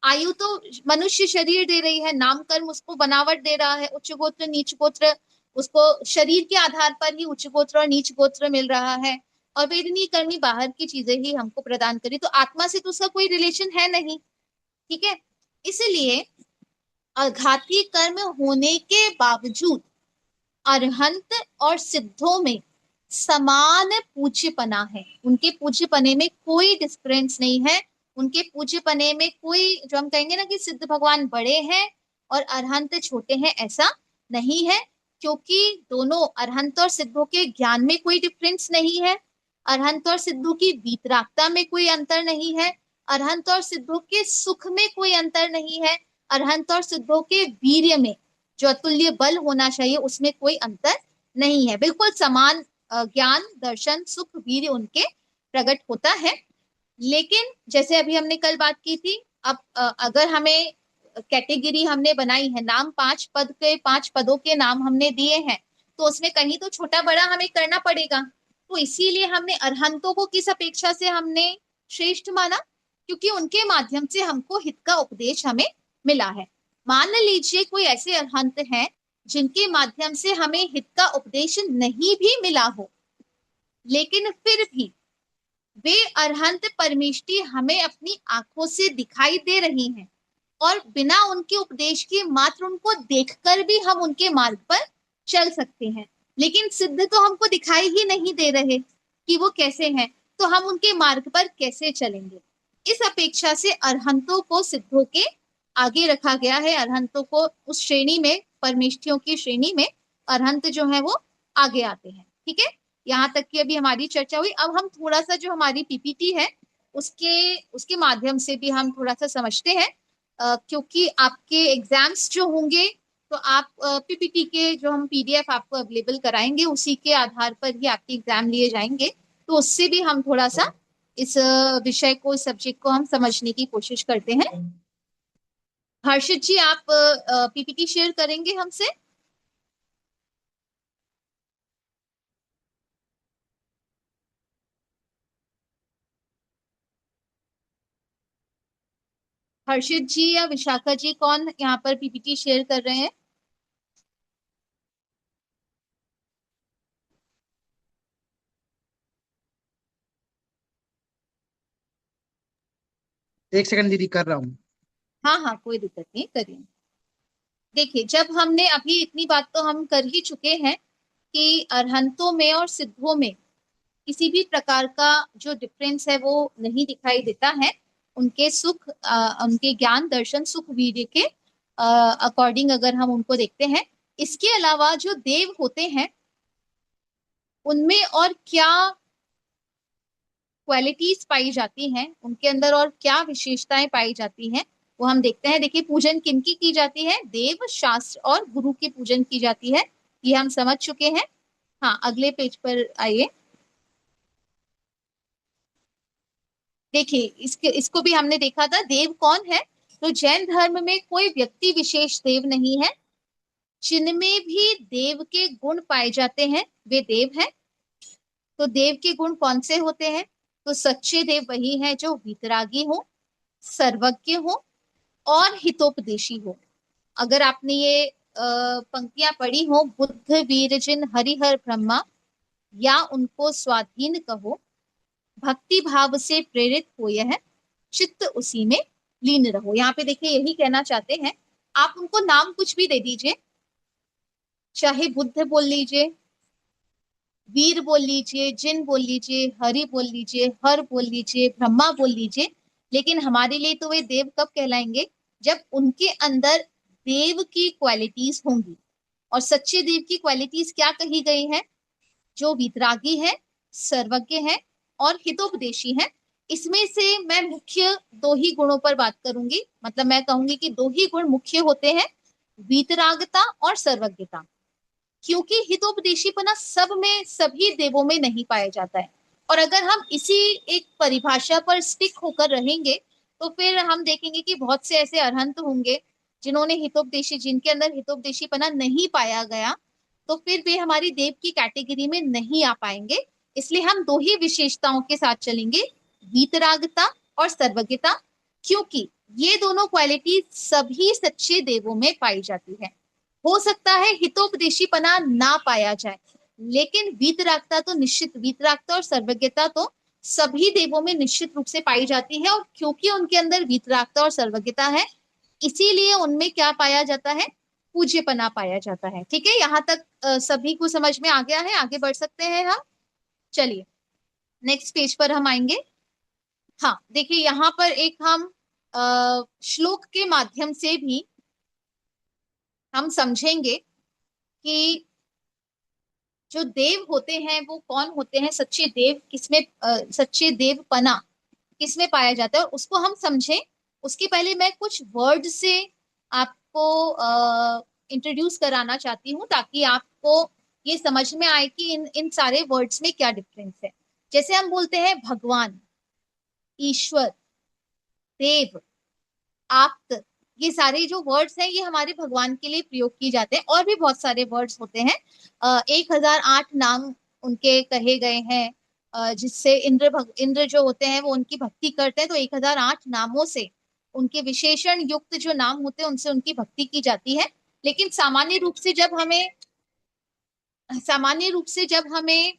आयु तो मनुष्य शरीर दे रही है, नाम कर्म उसको बनावट दे रहा है, उच्च गोत्र नीच गोत्र उसको शरीर के आधार पर ही उच्च गोत्र और नीच गोत्र मिल रहा है, और वेदनीय कर्मी बाहर की चीजें ही हमको प्रदान करी, तो आत्मा से तो उसका कोई रिलेशन है नहीं। ठीक है, इसलिए घातीय कर्म होने के बावजूद अरहंत और सिद्धों में समान पूज्यपना है, उनके पूज्यपने में कोई डिफरेंस नहीं है, उनके पूज्यपने में कोई, जो हम कहेंगे ना कि सिद्ध भगवान बड़े हैं और अरहंत छोटे हैं, ऐसा नहीं है, क्योंकि दोनों अरहंत और सिद्धों के ज्ञान में कोई डिफरेंस नहीं है, अरहंत और सिद्धों की वीतरागता में कोई अंतर नहीं है, अरहंत और सिद्धों के सुख में कोई अंतर नहीं है, अरहंत और सिद्धों के वीर्य में जो अतुल्य बल होना चाहिए उसमें कोई अंतर नहीं है, बिल्कुल समान ज्ञान दर्शन सुख वीर्य उनके प्रकट होता है। लेकिन जैसे अभी हमने कल बात की थी, अब अगर हमें कैटेगरी हमने बनाई है, नाम 5 पद के 5 पदों के नाम हमने दिए हैं, तो उसमें कहीं तो छोटा बड़ा हमें करना पड़ेगा, तो इसीलिए हमने अरहंतों को किस अपेक्षा से हमने श्रेष्ठ माना, क्योंकि उनके माध्यम से हमको हित का उपदेश हमें मिला है। मान लीजिए कोई ऐसे अरहंत हैं जिनके माध्यम से हमें हित का उपदेश नहीं भी मिला हो, लेकिन फिर भी वे अरहंत परमेष्टि हमें अपनी आंखों से दिखाई दे रही हैं, और बिना उनके उपदेश के मात्र उनको देखकर भी हम उनके मार्ग पर चल सकते हैं, लेकिन सिद्ध तो हमको दिखाई ही नहीं दे रहे कि वो कैसे हैं, तो हम उनके मार्ग पर कैसे चलेंगे। इस अपेक्षा से अरहंतों को सिद्धों के आगे रखा गया है, अरहंतों को उस श्रेणी में, परमेष्ठियों की श्रेणी में अरहंत जो है वो आगे आते हैं। ठीक है, यहाँ तक की अभी हमारी चर्चा हुई। अब हम थोड़ा सा जो हमारी पीपीटी है उसके माध्यम से भी हम थोड़ा सा समझते हैं, क्योंकि आपके एग्जाम्स जो होंगे तो आप पीपीटी के जो हम पीडीएफ आपको अवेलेबल कराएंगे उसी के आधार पर ही आपके एग्जाम लिए जाएंगे, तो उससे भी हम थोड़ा सा इस विषय को, इस सब्जेक्ट को हम समझने की कोशिश करते हैं। हर्षित जी, आप पीपीटी शेयर करेंगे हमसे? हर्षित जी या विशाखा जी, कौन यहाँ पर पीपीटी शेयर कर रहे हैं? एक सेकंड दीदी, कर रहा हूँ। हाँ हाँ, कोई दिक्कत नहीं, करिए। देखिए, जब हमने अभी इतनी बात तो हम कर ही चुके हैं कि अरहंतों में और सिद्धों में किसी भी प्रकार का जो डिफरेंस है वो नहीं दिखाई देता है, उनके सुख उनके ज्ञान दर्शन सुख वीर्य के अकॉर्डिंग अगर हम उनको देखते हैं। इसके अलावा जो देव होते हैं उनमें और क्या क्वालिटीज पाई जाती हैं, उनके अंदर और क्या विशेषताएं पाई जाती हैं, वो हम देखते हैं। देखिए, पूजन किनकी की जाती है? देव, शास्त्र और गुरु की पूजन की जाती है, ये हम समझ चुके हैं। हाँ, अगले पेज पर आइए। देखिए, इसको भी हमने देखा था। देव कौन है? तो जैन धर्म में कोई व्यक्ति विशेष देव नहीं है, जिनमें भी देव के गुण पाए जाते हैं वे देव हैं। तो देव के गुण कौन से होते हैं? तो सच्चे देव वही हैं जो वीतरागी हो, सर्वज्ञ हो और हितोपदेशी हो। अगर आपने ये पंक्तियां पढ़ी हो, बुद्ध वीर जिन हरिहर ब्रह्मा, या उनको स्वाधीन कहो, भक्ति भाव से प्रेरित हो यह, चित्त उसी में लीन रहो। यहाँ पे देखिए, यही कहना चाहते हैं। आप उनको नाम कुछ भी दे दीजिए, चाहे बुद्ध बोल लीजिए, वीर बोल लीजिए, जिन बोल लीजिए, हरि बोल लीजिए, हर बोल लीजिए, ब्रह्मा बोल लीजिए, लेकिन हमारे लिए तो वे देव कब कहलाएंगे? जब उनके अंदर देव की क्वालिटीज होंगी। और सच्चे देव की क्वालिटीज क्या कही गई है? जो वितरागी है, सर्वज्ञ है और हितोपदेशी है। इसमें से मैं मुख्य 2 ही गुणों पर बात करूंगी, मतलब मैं कहूंगी कि 2 ही गुण मुख्य होते हैं, वीतरागता और सर्वज्ञता, क्योंकि हितोपदेशीपना सब में, सभी देवों में नहीं पाया जाता है। और अगर हम इसी एक परिभाषा पर स्टिक होकर रहेंगे तो फिर हम देखेंगे कि बहुत से ऐसे अरहंत होंगे जिनके अंदर हितोपदेशीपना नहीं पाया गया, तो फिर वे हमारी देव की कैटेगरी में नहीं आ पाएंगे। इसलिए हम 2 ही विशेषताओं के साथ चलेंगे, वीतरागता और सर्वज्ञता, क्योंकि ये दोनों क्वालिटी सभी सच्चे देवों में पाई जाती है। हो सकता है हितोपदेशीपना ना पाया जाए, लेकिन वीतरागता तो निश्चित, वीतरागता और सर्वज्ञता तो सभी देवों में निश्चित रूप से पाई जाती है। और क्योंकि उनके अंदर वीतरागता और सर्वज्ञता है, इसीलिए उनमें क्या पाया जाता है, पूज्यपना पाया जाता है। ठीक है, यहाँ तक सभी को समझ में आ गया है, आगे बढ़ सकते हैं हम। चलिए नेक्स्ट पेज पर हम आएंगे। हाँ देखिए, यहाँ पर एक हम श्लोक के माध्यम से भी हम समझेंगे कि जो देव होते हैं वो कौन होते हैं, सच्चे देव किसमें, सच्चे देवपना किसमें पाया जाता है, और उसको हम समझें। उसके पहले मैं कुछ वर्ड से आपको इंट्रोड्यूस कराना चाहती हूँ, ताकि आपको ये समझ में आए कि इन इन सारे वर्ड्स में क्या डिफरेंस है। जैसे हम बोलते हैं भगवान, ईश्वर, देव, आप्त, ये सारे जो वर्ड्स हैं ये हमारे भगवान के लिए प्रयोग किए जाते हैं। और भी बहुत सारे वर्ड्स होते हैं, 1008 नाम उनके कहे गए हैं, जिससे इंद्र जो होते हैं वो उनकी भक्ति करते हैं, तो 1008 नामों से, उनके विशेषण युक्त जो नाम होते हैं उनसे उनकी भक्ति की जाती है। लेकिन सामान्य रूप से जब हमें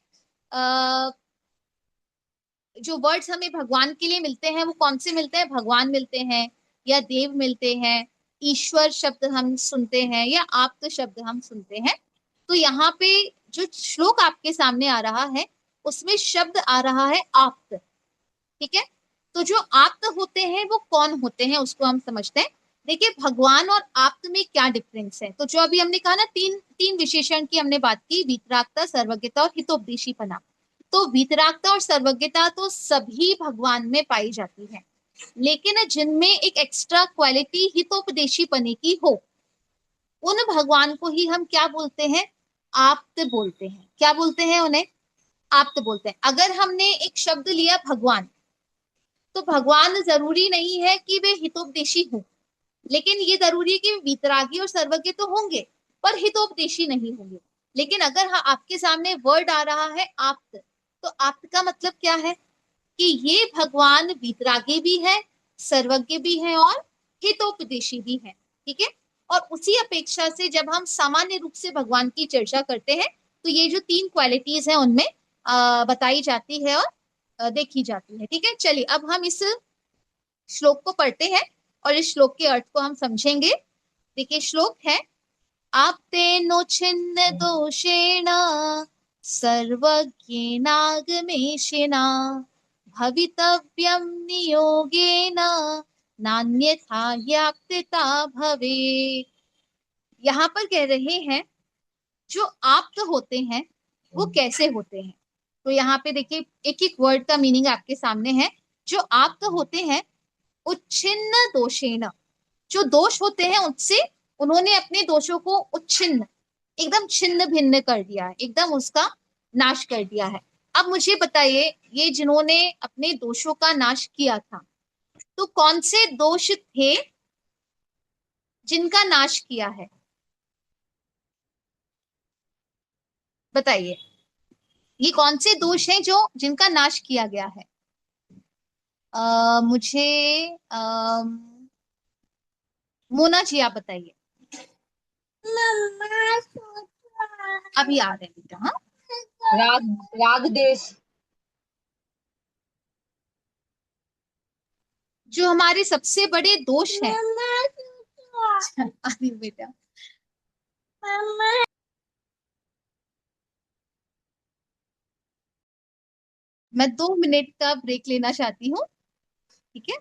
जो वर्ड्स हमें भगवान के लिए मिलते हैं वो कौन से मिलते हैं, भगवान मिलते हैं या देव मिलते हैं, ईश्वर शब्द हम सुनते हैं या आप्त शब्द हम सुनते हैं। तो यहाँ पे जो श्लोक आपके सामने आ रहा है उसमें शब्द आ रहा है आप्त। ठीक है, तो जो आप्त होते हैं वो कौन होते हैं उसको हम समझते हैं। देखिए भगवान और आप्त में क्या डिफरेंस है, तो जो अभी हमने कहा ना, तीन तीन विशेषण की हमने बात की, वीतरागता, सर्वज्ञता और हितोपदेशीपना। तो वीतरागता और सर्वज्ञता तो सभी भगवान में पाई जाती है, लेकिन जिनमें एक एक्स्ट्रा क्वालिटी हितोपदेशीपने की हो, उन भगवान को ही हम क्या बोलते हैं, आप्त बोलते हैं। क्या बोलते हैं उन्हें, आप्त बोलते हैं। अगर हमने एक शब्द लिया भगवान, तो भगवान जरूरी नहीं है कि वे हितोपदेशी हो, लेकिन ये जरूरी है कि वीतरागी और सर्वज्ञ तो होंगे, पर हितोपदेशी नहीं होंगे। लेकिन अगर हाँ आपके सामने वर्ड आ रहा है आप्त, तो आप्त का मतलब क्या है कि ये भगवान वीतरागी भी है, सर्वज्ञ भी है और हितोपदेशी भी है। ठीक है, और उसी अपेक्षा से जब हम सामान्य रूप से भगवान की चर्चा करते हैं, तो ये जो तीन क्वालिटीज हैं उनमें बताई जाती है और देखी जाती है। ठीक है, चलिए अब हम इस श्लोक को पढ़ते हैं और इस श्लोक के अर्थ को हम समझेंगे। देखिए श्लोक है, आप्तेनो छिन्न दोषेण सर्वज्ञेनागमेशिना भवितव्यं नियोगेन नान्यथा ज्ञाप्यता भवेत्। यहाँ पर कह रहे हैं जो आप्त होते हैं वो कैसे होते हैं। तो यहाँ पे देखिए एक एक वर्ड का मीनिंग आपके सामने है। जो आप्त होते हैं, उच्छिन्न दोषेण, जो दोष होते हैं उससे उन्होंने अपने दोषों को उच्छिन्न, एकदम छिन्न भिन्न कर दिया है, एकदम उसका नाश कर दिया है। अब मुझे बताइए, ये जिन्होंने अपने दोषों का नाश किया था, तो कौन से दोष थे जिनका नाश किया है, बताइए। ये कौन से दोष हैं जो जिनका नाश किया गया है। मुझे मोना जी आप बताइए। अभी आ रहे हैं बेटा। हाँ, राग राग देश। जो हमारे सबसे बड़े दोष हैं। अभी बेटा, मैं 2 मिनट का ब्रेक लेना चाहती हूँ। ठीक है,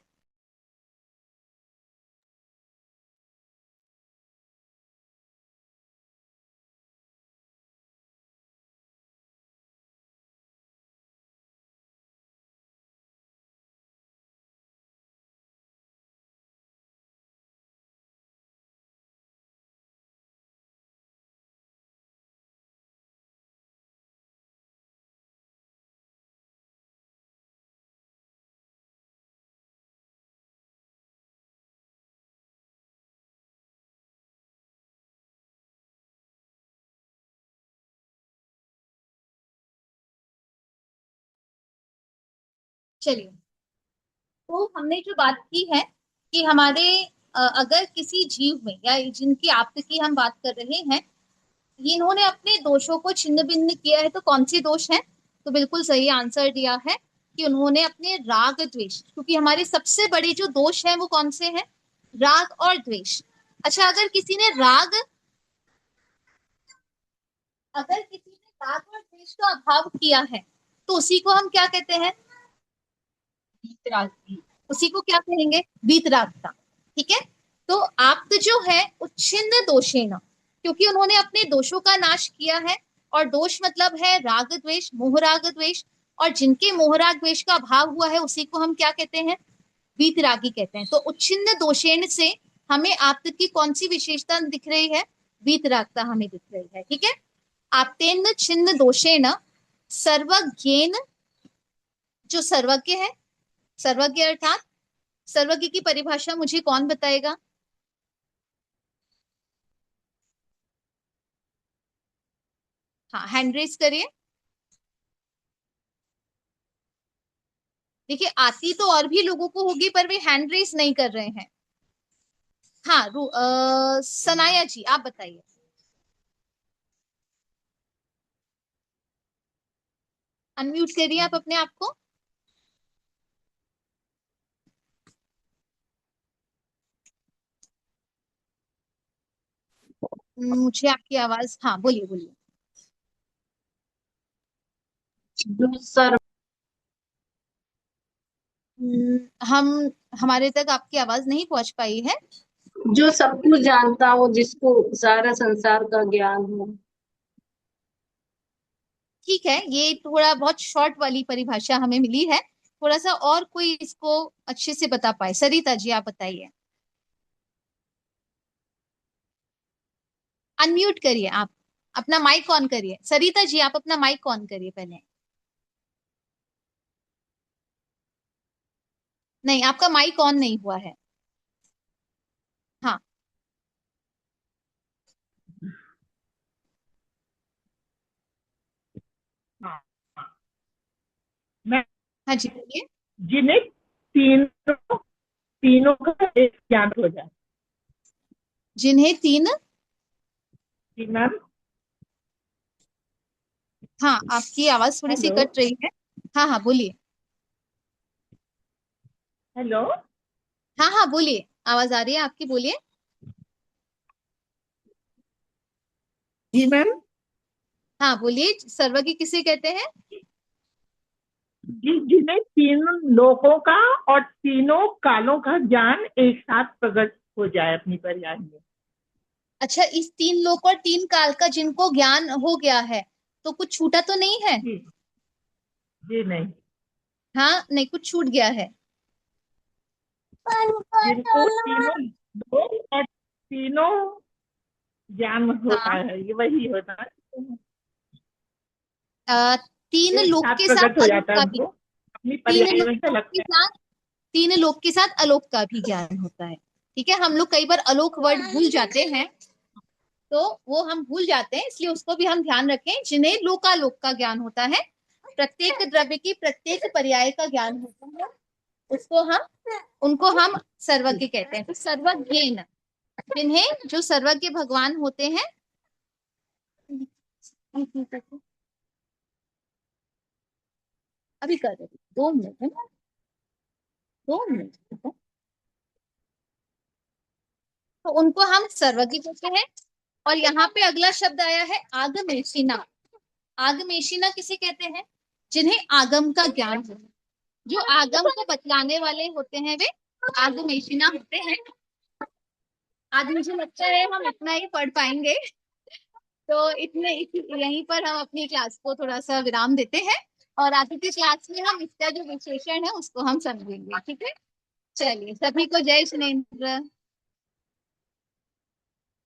चलिए, तो हमने जो बात की है कि हमारे अगर किसी जीव में या जिनकी आप्त की हम बात कर रहे हैं, ये इन्होंने अपने दोषों को छिन्न भिन्न किया है, तो कौन सी दोष है? तो बिल्कुल सही आंसर दिया है कि उन्होंने अपने राग द्वेष, क्योंकि हमारे सबसे बड़े जो दोष हैं वो कौन से हैं? राग और द्वेष। अच्छा, अगर किसी ने राग और द्वेष का अभाव किया है तो उसी को हम क्या कहते हैं? उसी को क्या कहेंगे? वीतरागता। ठीक है, तो आप्त जो है उच्छिन्न दोषेण, क्योंकि उन्होंने अपने दोषों का नाश किया है, और दोष मतलब है राग द्वेष, मोहराग द्वेष, और जिनके मोहराग द्वेष का अभाव हुआ है उसी को हम क्या कहते हैं? वीतरागी कहते हैं। तो उच्छिन्न दोषेण से हमें आप्त की कौन सी विशेषता दिख रही है? वीतरागता हमें दिख रही है। ठीक है, आप्तेन छिन्न दोषेण सर्वज्ञेन, जो सर्वज्ञ है, सर्वज्ञ अर्थात, सर्वज्ञ की परिभाषा मुझे कौन बताएगा? हाँ, हैंड रेस करिए। देखिए, आती तो और भी लोगों को होगी पर वे हैंड रेस नहीं कर रहे हैं। हाँ, सनाया जी आप बताइए। अनम्यूट करिए आप अपने आप को। मुझे आपकी आवाज, हाँ बोलिए बोलिए। जो सर्व हम हमारे तक आपकी आवाज नहीं पहुंच पाई है। जो सब कुछ जानता हो, जिसको सारा संसार का ज्ञान हो। ठीक है, ये थोड़ा बहुत शॉर्ट वाली परिभाषा हमें मिली है, थोड़ा सा और कोई इसको अच्छे से बता पाए। सरिता जी आप बताइए। अनम्यूट करिए आप, अपना माइक ऑन करिए। सरिता जी आप अपना माइक ऑन करिए पहले। नहीं, आपका माइक ऑन नहीं हुआ है। हाँ हाँ, मैं हाँ जी बोलिए। जिन्हें तीनों का एक ज्ञान हो जाए। जिन्हें तीन, जी मैम। हाँ आपकी आवाज थोड़ी सी हेलो कट रही है। हाँ हाँ बोलिए। हेलो। हाँ हाँ बोलिए, आवाज आ रही है आपकी, बोलिए। जी मैम। हाँ बोलिए, सर्वज्ञ किसे कहते हैं? जिन्हें तीन लोकों का और तीनों कालों का ज्ञान एक साथ प्रकट हो जाए अपनी पर्याय में। अच्छा, इस तीन लोक और तीन काल का जिनको ज्ञान हो गया है, तो कुछ छूटा तो नहीं है? जी जी नहीं। हाँ, नहीं कुछ छूट गया है। जिनको तीनों लोक और तीनों ज्ञान होता हाँ, है, ये वही होता है, तीन एक लोक साथ के प्रकट साथ हो अलोक जाता है का भी, उनको अपनी तीन पर्याय में से लोक के लगता है। साथ, तीन लोक के साथ अलोक का भी ज्ञान होता है। ठीक है, हम लोग कई बार अलोक वर्ड भूल जाते हैं, तो वो हम भूल जाते हैं, इसलिए उसको भी हम ध्यान रखें। जिन्हें लोकालोक का ज्ञान होता है, प्रत्येक द्रव्य की प्रत्येक पर्याय का ज्ञान होता है, उनको हम सर्वज्ञ कहते हैं। तो सर्वज्ञ, जिन्हें, जो सर्वज्ञ भगवान होते हैं। अभी कर रही, 2 मिनट है ना, 2 मिनट। तो उनको हम सर्वज्ञ कहते हैं। और यहाँ पे अगला शब्द आया है आगमेशिना। आगमेशिना किसे कहते हैं? जिन्हें आगम का ज्ञान हो, जो आगम को बतलाने वाले होते हैं वे आगमेशिना होते हैं। आज मुझे लगता है हम इतना ही पढ़ पाएंगे, तो यहीं पर हम अपनी क्लास को थोड़ा सा विराम देते हैं, और आगे की क्लास में हम इसका जो विशेषण है उसको हम समझेंगे। ठीक है, चलिए, सभी को जय सुनेंद्र।